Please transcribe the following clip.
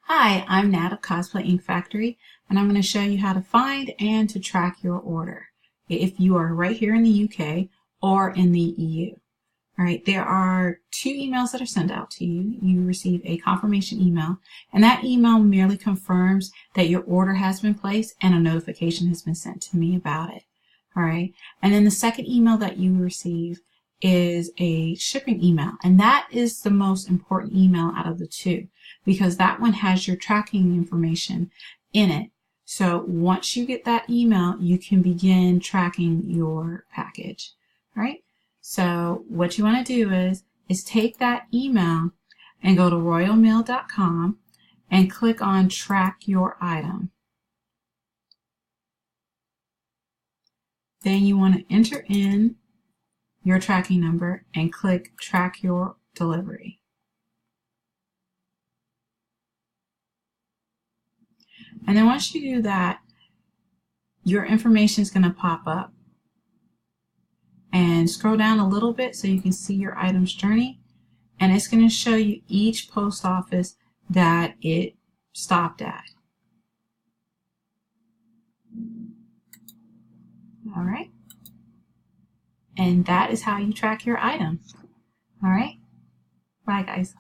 Hi, I'm Nat of Cosplay Ink Factory, and I'm going to show you how to find and to track your order if you are right here in the UK or in the EU. All right, there are two emails that are sent out to you. You receive a confirmation email, and that email merely confirms that your order has been placed and a notification has been sent to me about it. All right, and then the second email that you receive is a shipping email, and that is the most important email out of the two because that one has your tracking information in it. So once you get that email, you can begin tracking your package. All right, so what you want to do is take that email and go to royalmail.com and click on track your item. Then you want to enter in your tracking number and click track your delivery. And then once you do that, your information is going to pop up. And scroll down a little bit so you can see your item's journey, and it's going to show you each post office that it stopped at. All right. And that is how you track your item. All right. Bye, guys.